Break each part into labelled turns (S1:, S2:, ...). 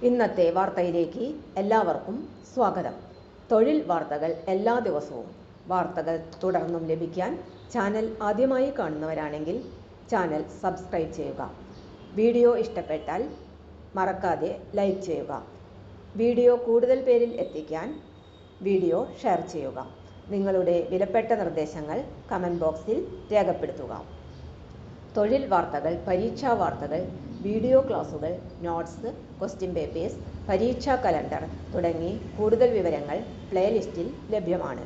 S1: ഇന്നത്തെ വാർത്തയിലേക്ക് എല്ലാവർക്കും സ്വാഗതം. തൊഴിൽ വാർത്തകൾ എല്ലാ ദിവസവും വാർത്തകൾ തുടർന്നും ലഭിക്കാൻ ചാനൽ ആദ്യമായി കാണുന്നവരാണെങ്കിൽ ചാനൽ സബ്സ്ക്രൈബ് ചെയ്യുക. വീഡിയോ ഇഷ്ടപ്പെട്ടാൽ മറക്കാതെ ലൈക്ക് ചെയ്യുക. വീഡിയോ കൂടുതൽ പേരിൽ എത്തിക്കാൻ വീഡിയോ ഷെയർ ചെയ്യുക. നിങ്ങളുടെ വിലപ്പെട്ട നിർദ്ദേശങ്ങൾ കമൻറ്റ് ബോക്സിൽ രേഖപ്പെടുത്തുക. തൊഴിൽ വാർത്തകൾ, പരീക്ഷാ വാർത്തകൾ, വീഡിയോ ക്ലാസുകൾ, നോട്ട്സ്, ക്വസ്റ്റ്യൻ പേപ്പേഴ്സ്, പരീക്ഷാ കലണ്ടർ തുടങ്ങി കൂടുതൽ വിവരങ്ങൾ പ്ലേലിസ്റ്റിൽ ലഭ്യമാണ്.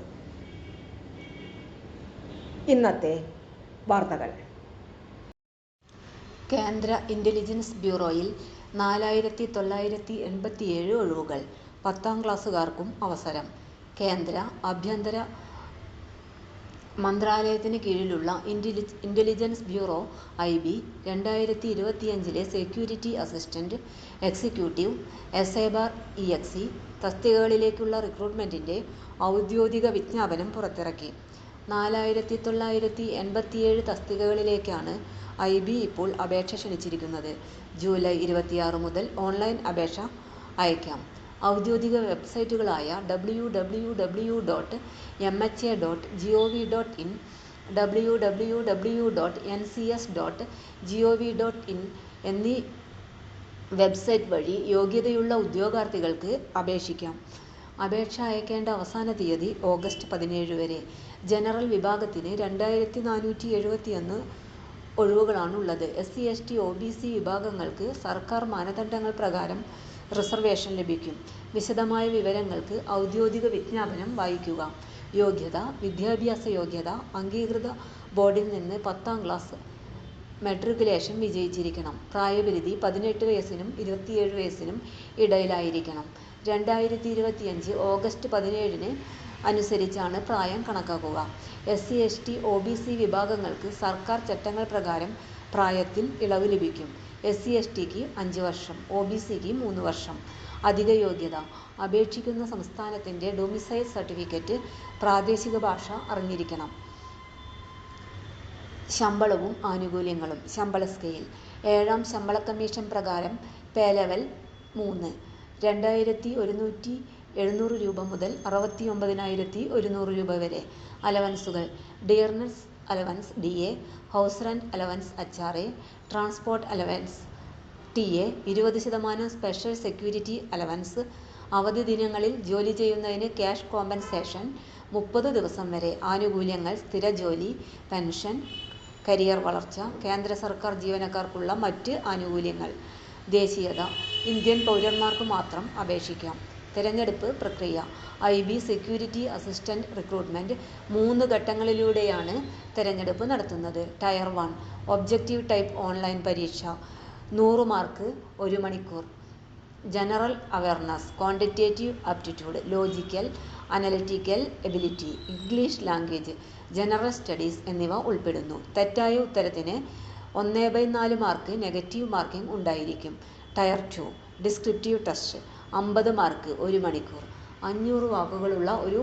S1: ഇന്നത്തെ വാർത്തകൾ. കേന്ദ്ര ഇന്റലിജൻസ് ബ്യൂറോയിൽ 4987 ഒഴിവുകൾ. 10ാം ക്ലാസ്സുകാർക്കും അവസരം. കേന്ദ്ര ആഭ്യന്തര മന്ത്രാലയത്തിന് കീഴിലുള്ള intelligence bureau (IB) 2025 security assistant executive (SABAR-EXE) തസ്തികകളിലേക്കുള്ള റിക്രൂട്ട്മെന്റിന്റെ ഔദ്യോഗിക വിജ്ഞാപനം പുറത്തിറക്കി. 4987 തസ്തികകളിലേക്കാണ് IB ഇപ്പോൾ അപേക്ഷ ക്ഷണിച്ചിരിക്കുന്നത്. ജൂലൈ 26 മുതൽ ഓൺലൈൻ അപേക്ഷ അയക്കാം. ഔദ്യോഗിക വെബ്സൈറ്റുകളായ www.mha.gov.in, www.ncs.gov.in എന്നീ വെബ്സൈറ്റ് വഴി യോഗ്യതയുള്ള ഉദ്യോഗാർത്ഥികൾക്ക് അപേക്ഷിക്കാം. അപേക്ഷ അയക്കേണ്ട അവസാന തീയതി ഓഗസ്റ്റ് 17 വരെ. ജനറൽ വിഭാഗത്തിന് 2471 ഒഴിവുകളാണുള്ളത്. SC/ST, OBC വിഭാഗങ്ങൾക്ക് സർക്കാർ മാനദണ്ഡങ്ങൾ പ്രകാരം റിസർവേഷൻ ലഭിക്കും. വിശദമായ വിവരങ്ങൾക്ക് ഔദ്യോഗിക വിജ്ഞാപനം വായിക്കുക. യോഗ്യത: വിദ്യാഭ്യാസ യോഗ്യത അംഗീകൃത ബോർഡിൽ നിന്ന് 10ാം ക്ലാസ് മെട്രിക്കുലേഷൻ വിജയിച്ചിരിക്കണം. പ്രായപരിധി 18 വയസ്സിനും 27 വയസ്സിനും ഇടയിലായിരിക്കണം. 2025 ഓഗസ്റ്റ് 17 അനുസരിച്ചാണ് പ്രായം കണക്കാക്കുക. SC/ST, OBC വിഭാഗങ്ങൾക്ക് സർക്കാർ ചട്ടങ്ങൾ പ്രകാരം പ്രായത്തിൽ ഇളവ് ലഭിക്കും. SC/STക്ക് 5 വർഷം, OBCക്ക് 3 വർഷം. അധിക യോഗ്യത: അപേക്ഷിക്കുന്ന സംസ്ഥാനത്തിന്റെ ഡൊമിസൈൽ സർട്ടിഫിക്കറ്റ്, പ്രാദേശിക ഭാഷ അറിഞ്ഞിരിക്കണം. ശമ്പളവും ആനുകൂല്യങ്ങളും. ശമ്പള സ്കെയിൽ: 7ാം ശമ്പള കമ്മീഷൻ പ്രകാരം പേ ലെവൽ 3 2170 രൂപ മുതൽ 69,100 രൂപ വരെ. അലവൻസുകൾ: dearness allowance DA, house rent allowance HRA, transport allowance TA, 20% special security allowance. അവധി ദിനങ്ങളിൽ ജോലി ചെയ്യുന്നതിന് ക്യാഷ് കോമ്പൻസേഷൻ 30 ദിവസം വരെ. ആനുകൂല്യങ്ങൾ: സ്ഥിര ജോലി, പെൻഷൻ, കരിയർ വളർച്ച. കേന്ദ്ര സർക്കാർ ജീവനക്കാർക്കുള്ള മറ്റ് ആനുകൂല്യങ്ങൾ. ദേശീയത: ഇന്ത്യൻ പൗരന്മാർക്ക് മാത്രം അപേക്ഷിക്കാം. തിരഞ്ഞെടുപ്പ് പ്രക്രിയ: IB സെക്യൂരിറ്റി അസിസ്റ്റന്റ് റിക്രൂട്ട്മെന്റ് 3 ഘട്ടങ്ങളിലൂടെയാണ് തിരഞ്ഞെടുപ്പ് നടത്തുന്നത്. ടയർ 1 ഒബ്ജക്റ്റീവ് ടൈപ്പ് ഓൺലൈൻ പരീക്ഷ. 100 മാർക്ക്, 1 മണിക്കൂർ. General awareness, quantitative aptitude, logical analytical ability, English language, general studies എന്നിവ ഉൾപ്പെടുന്നു. തെറ്റായ ഉത്തരത്തിന് 1/4 മാർക്ക് നെഗറ്റീവ് മാർക്കിംഗ് ഉണ്ടായിരിക്കും. Tier 2 descriptive test. 50 മാർക്ക്, 1 മണിക്കൂർ. 500 വാക്കുകളുള്ള ഒരു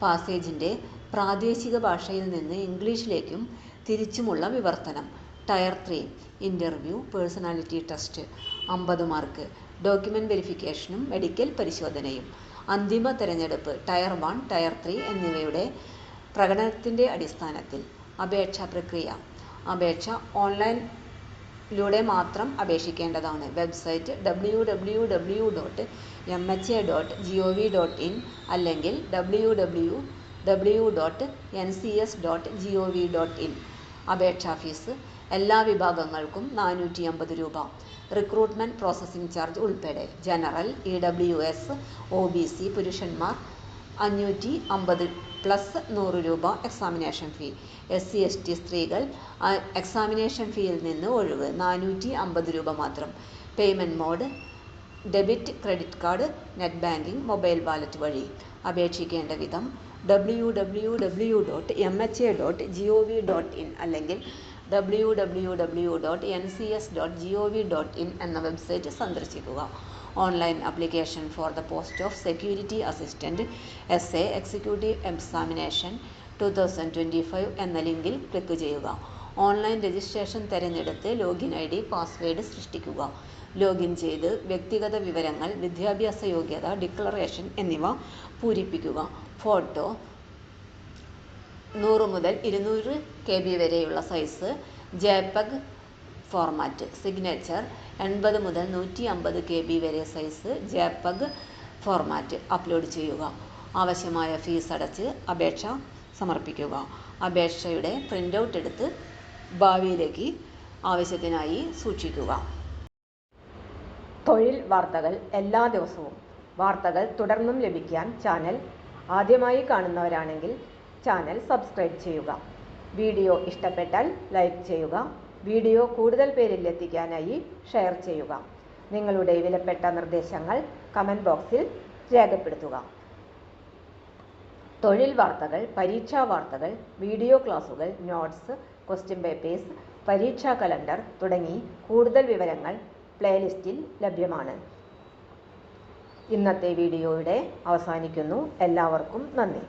S1: പാസേജിന്റെ പ്രാദേശിക ഭാഷയിൽ നിന്ന് ഇംഗ്ലീഷിലേക്കും തിരിച്ചുമുള്ള വിവർത്തനം. Tier 3 interview, personality test. 50 mark. Document വെരിഫിക്കേഷനും മെഡിക്കൽ പരിശോധനയും. അന്തിമ തെരഞ്ഞെടുപ്പ് ടയർ 1, ടയർ 3 എന്നിവയുടെ പ്രകടനത്തിന്റെ അടിസ്ഥാനത്തിൽ. അപേക്ഷാ പ്രക്രിയ: അപേക്ഷ ഓൺലൈനിലൂടെ മാത്രം അപേക്ഷിക്കേണ്ടതാണ്. വെബ്സൈറ്റ് www.mha.gov.in അല്ലെങ്കിൽ www.ncs.gov.in. അപേക്ഷാ ഫീസ്: എല്ലാ വിഭാഗങ്ങൾക്കും 450 രൂപ. റിക്രൂട്ട്മെന്റ് പ്രോസസ്സിംഗ് ചാർജ് ഉൾപ്പെടെ. ജനറൽ, EWS, OBC പുരുഷന്മാർ 550 പ്ലസ് 100 രൂപ എക്സാമിനേഷൻ ഫീ. SC/ST സ്ത്രീകൾ എക്സാമിനേഷൻ ഫീയിൽ നിന്ന് ഒഴിവ്. 450 രൂപ മാത്രം. Payment mode debit, credit card, net banking, mobile wallet വഴി. അപേക്ഷിക്കേണ്ട വിധം www.mha.gov.in അല്ലെങ്കിൽ www.ncs.gov.in എന്ന വെബ്സൈറ്റ് സന്ദർശിക്കുക. Online application for the post of security assistant SA executive examination 2025 എന്ന ലിങ്കിൽ ക്ലിക്ക് ചെയ്യുക. ഓൺലൈൻ രജിസ്ട്രേഷൻ തിരഞ്ഞെടുത്ത് ലോഗിൻ ID, പാസ്വേഡ് സൃഷ്ടിക്കുക. ലോഗിൻ ചെയ്ത് വ്യക്തിഗത വിവരങ്ങൾ, വിദ്യാഭ്യാസ യോഗ്യത, ഡിക്ലറേഷൻ എന്നിവ പൂരിപ്പിക്കുക. ഫോട്ടോ 100 മുതൽ 200 KB വരെയുള്ള സൈസ് JPEG ഫോർമാറ്റ്. സിഗ്നേച്ചർ 80 മുതൽ 150 KB വരെ സൈസ് JPEG ഫോർമാറ്റ് അപ്ലോഡ് ചെയ്യുക. ആവശ്യമായ ഫീസ് അടച്ച് അപേക്ഷ സമർപ്പിക്കുക. അപേക്ഷയുടെ പ്രിൻ്റ് ഔട്ട് എടുത്ത് ഭാവിയിലേക്ക് ആവശ്യത്തിനായി സൂക്ഷിക്കുക. തൊഴിൽ വാർത്തകൾ എല്ലാ ദിവസവും. വാർത്തകൾ തുടർന്നും ലഭിക്കാൻ ചാനൽ ആദ്യമായി കാണുന്നവരാണെങ്കിൽ ചാനൽ സബ്സ്ക്രൈബ് ചെയ്യുക. വീഡിയോ ഇഷ്ടപ്പെട്ടാൽ ലൈക്ക് ചെയ്യുക. വീഡിയോ കൂടുതൽ പേരിൽ എത്തിക്കാനായി ഷെയർ ചെയ്യുക. നിങ്ങളുടെ വിലപ്പെട്ട നിർദ്ദേശങ്ങൾ കമൻറ്റ് ബോക്സിൽ രേഖപ്പെടുത്തുക. തൊഴിൽ വാർത്തകൾ, പരീക്ഷാ വാർത്തകൾ, വീഡിയോ ക്ലാസുകൾ, നോട്ട്സ്, ക്വസ്റ്റ്യൻ പേപ്പേഴ്സ്, പരീക്ഷാ കലണ്ടർ തുടങ്ങി കൂടുതൽ വിവരങ്ങൾ പ്ലേലിസ്റ്റിൽ ലഭ്യമാണ്. ഇന്നത്തെ വീഡിയോയുടെ അവസാനിക്കുന്നു. എല്ലാവർക്കും നന്ദി.